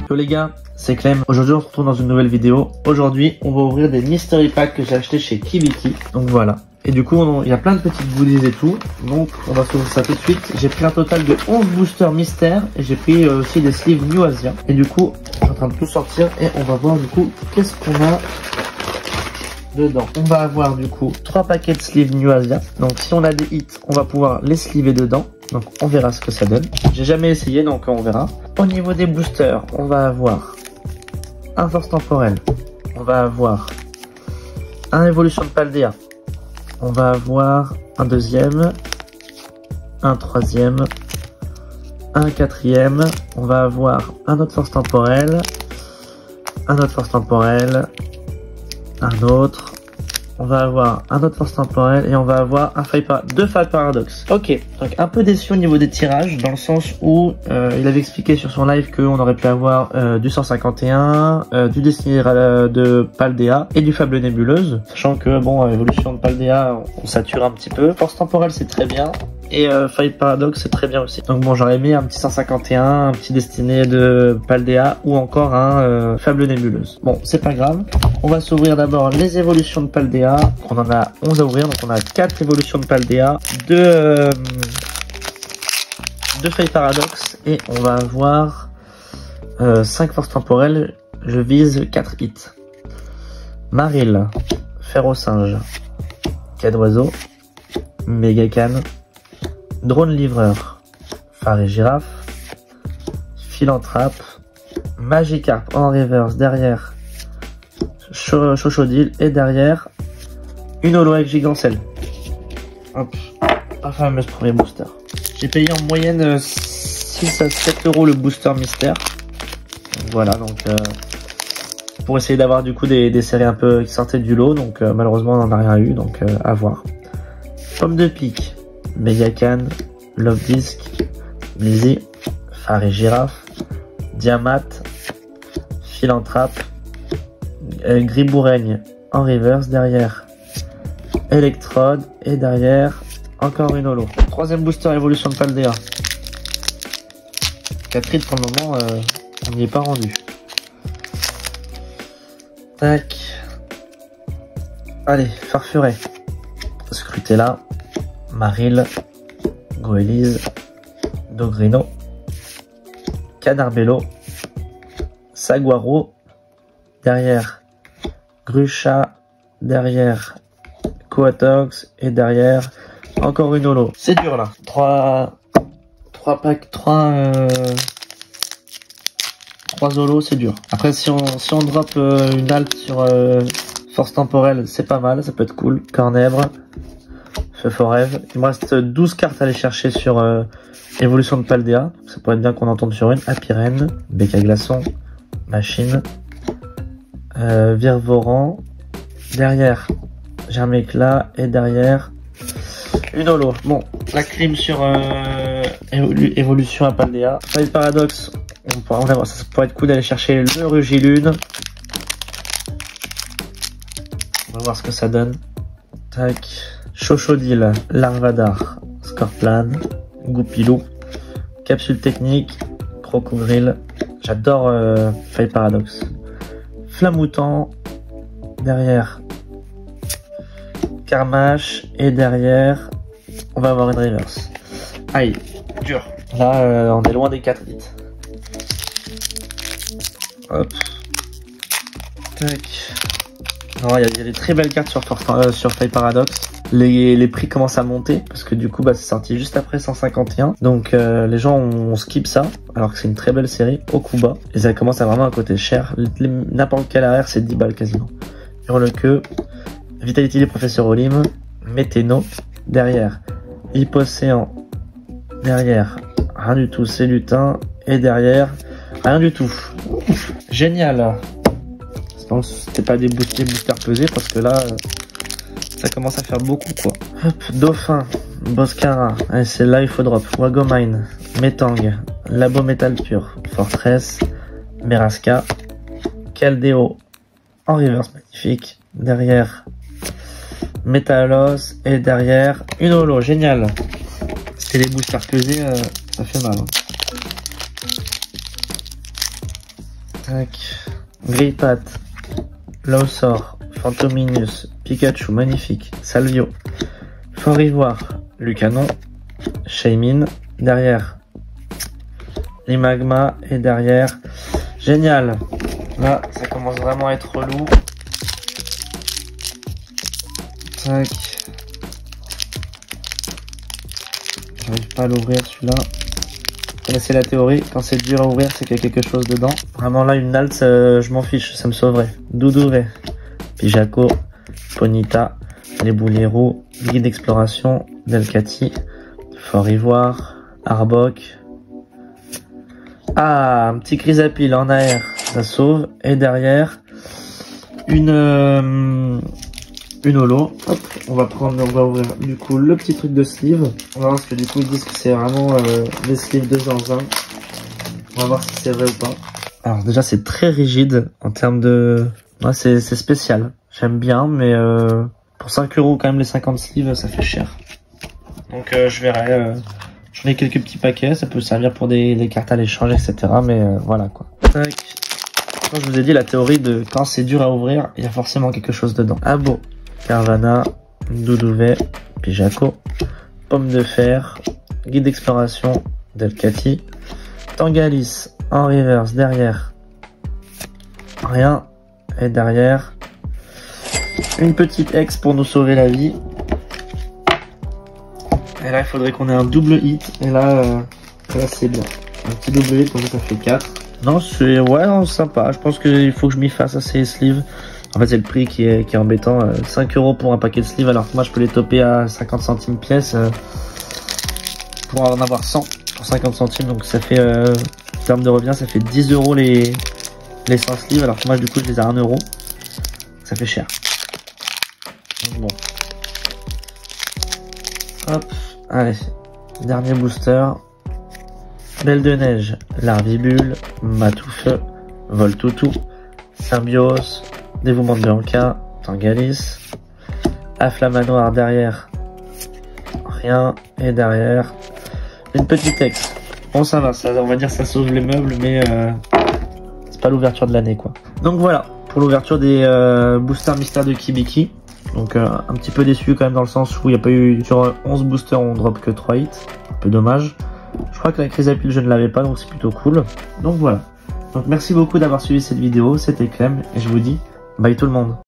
Yo les gars, c'est Clem. Aujourd'hui on se retrouve dans une nouvelle vidéo. Aujourd'hui on va ouvrir des mystery packs que j'ai acheté chez Kibiki. Donc voilà. Et du coup il y a plein de petites goodies et tout. Donc on va s'ouvrir ça tout de suite. J'ai pris un total de 11 boosters mystères. Et j'ai pris aussi des sleeves New Asia. Et du coup je suis en train de tout sortir. Et on va voir du coup qu'est-ce qu'on a dedans. On va avoir du coup 3 paquets de sleeves New Asia. Donc si on a des hits, on va pouvoir les sleever dedans. Donc on verra ce que ça donne. J'ai jamais essayé donc on verra. Au niveau des boosters, on va avoir un force temporel. On va avoir un évolution de Paldea. On va avoir un deuxième, un troisième, un quatrième. On va avoir un autre force temporel, un autre force temporel, un autre. On va avoir un autre force temporelle et on va avoir deux failles paradoxes. Ok, donc un peu déçu au niveau des tirages, dans le sens où il avait expliqué sur son live qu'on aurait pu avoir du 151, du Destiné de Paldea et du Fable Nébuleuse. Sachant que bon, évolution de Paldea, on sature un petit peu. Force temporelle c'est très bien. Et faille paradoxe c'est très bien aussi. Donc bon, j'aurais mis un petit 151, un petit Destiné de Paldea ou encore un Fable Nébuleuse. Bon, c'est pas grave. On va s'ouvrir d'abord les évolutions de Paldea. On en a 11 à ouvrir, donc on a 4 évolutions de Paldea, 2 failles paradoxe et on va avoir 5 forces temporelles. Je vise 4 hits. Maril, fer au singe, cas d'oiseau, Mégacan, drone livreur, phare et girafe, philanthrape, Magikarp en reverse derrière, Chochodile et derrière une holo avec Gigancelle. Hop, la fameuse premier booster. J'ai payé en moyenne 6 à 7 euros le booster mystère. Voilà, donc pour essayer d'avoir du coup des séries un peu qui sortaient du lot. Donc malheureusement on n'en a rien eu, donc à voir. Pomme de pique, Mégacan, Love Disc, Blizzy, phare et girafe, Diamat, philanthrape, Griboureigne en reverse derrière, Electrode et derrière encore une holo. Troisième booster évolution de Paldea. 4 hits pour le moment, on n'y est pas rendu. Tac. Allez, Farfuret, Scrutella, Maril, Goélise, Dogrino, Canarbello, Saguaro, derrière Grucha, derrière Coatox et derrière encore une holo. C'est dur là. 3 holos, c'est dur. Après si on drop une halte sur force temporelle, c'est pas mal, ça peut être cool. Cornèbre, Feu Forêve. Il me reste 12 cartes à aller chercher sur évolution de Paldea. Ça pourrait être bien qu'on en tombe sur une. Apirène, Bec à glaçon, Machine, Virvoran, derrière Germéclat et derrière une holo. Bon, la crime sur évolution à Paldea. Faille paradoxe, on va voir, ça pourrait être cool d'aller chercher le Rugilune. On va voir ce que ça donne. Tac. Chochodile, Larvadar, Scorplan, Goupilou, Capsule technique, Crocodrile. J'adore faille paradoxe. Flamoutant, derrière Carmache et derrière on va avoir une reverse. Aïe, dur. Là on est loin des 4 hits. Hop. Tac. Non, il y a des très belles cartes sur faille paradoxe. Les prix commencent à monter parce que du coup c'est sorti juste après 151. Donc les gens on skip ça alors que c'est une très belle série au coup bas. Et ça commence à vraiment coûter cher. N'importe quel arrière c'est 10 balles quasiment. Hurle-queue, Vitality des professeurs Olim, Météno, derrière Hypocéan, derrière rien du tout, c'est lutin et derrière rien du tout. Génial. Donc c'était pas des boosters pesés parce que là ça commence à faire beaucoup quoi. Hop, Dauphin, Boscara, c'est là il faut drop. Wagomine, Metang, Labo Métal Pur, Fortress, Meraska, Caldeo en reverse magnifique, derrière Métalos et derrière une holo, génial. C'était les boosters pesés, ça fait mal. Hein. Tac. Grippat, Lawsor, Fantominus, Pikachu, magnifique, Salvio, Fort Ivoire, Lucanon, Shaymin, derrière Limagma et derrière, génial, là ça commence vraiment à être relou. Tac. J'arrive pas à l'ouvrir celui-là. Vous connaissez la théorie, quand c'est dur à ouvrir, c'est qu'il y a quelque chose dedans. Vraiment là, une Nalt, je m'en fiche, ça me sauverait. Doudouvet, Pijaco, Ponyta, les Boulérous, Guide d'exploration, Delcati, Fort Ivoire, Arbok. Ah, un petit Chrysapile en AR, ça sauve. Et derrière, une holo. Hop, on va ouvrir du coup le petit truc de sleeve. On va voir ce que du coup ils disent que c'est vraiment des sleeves 2 dans 1. On va voir si c'est vrai ou pas. Alors déjà c'est très rigide en termes de... Ouais, c'est spécial. J'aime bien mais pour 5 € quand même les 50 sleeves ça fait cher. Donc je verrai. J'en ai quelques petits paquets, ça peut servir pour des cartes à l'échange etc. Mais voilà quoi. Tac. Comme je vous ai dit la théorie de quand c'est dur à ouvrir, il y a forcément quelque chose dedans. Abo, Carvana, Doudouvet, Pijaco, Pomme de Fer, Guide d'exploration, Delcati, Tangalis en reverse derrière, rien, et derrière, une petite ex pour nous sauver la vie. Et là il faudrait qu'on ait un double hit, et là c'est bien. Un petit double hit, comme ça fait 4. Non, c'est ouais, non, sympa. Je pense qu'il faut que je m'y fasse à ces sleeves. En fait, c'est le prix qui est embêtant. 5 € pour un paquet de sleeves, alors que moi, je peux les toper à 50 centimes pièce pour en avoir 100 pour 50 centimes. Donc, ça fait, en termes de revient, ça fait 10 € les 100 sleeves, alors que moi, du coup, je les ai à 1 €. Ça fait cher. Donc, bon. Hop, allez. Dernier booster. Belle de neige, Larvibule, Matoufeu, Voltoutou, Symbiose, Dévouement de Bianca, Tangalis, Afflamanoir derrière, rien, et derrière, une petite ex. Bon ça va, on va dire ça sauve les meubles, mais c'est pas l'ouverture de l'année quoi. Donc voilà, pour l'ouverture des boosters mystères de Kibiki. Donc un petit peu déçu quand même dans le sens où il n'y a pas eu, sur 11 boosters on drop que 3 hits, un peu dommage. Je crois que la Chrysapile je ne l'avais pas donc c'est plutôt cool. Donc voilà. Donc merci beaucoup d'avoir suivi cette vidéo, c'était Clem et je vous dis bye tout le monde.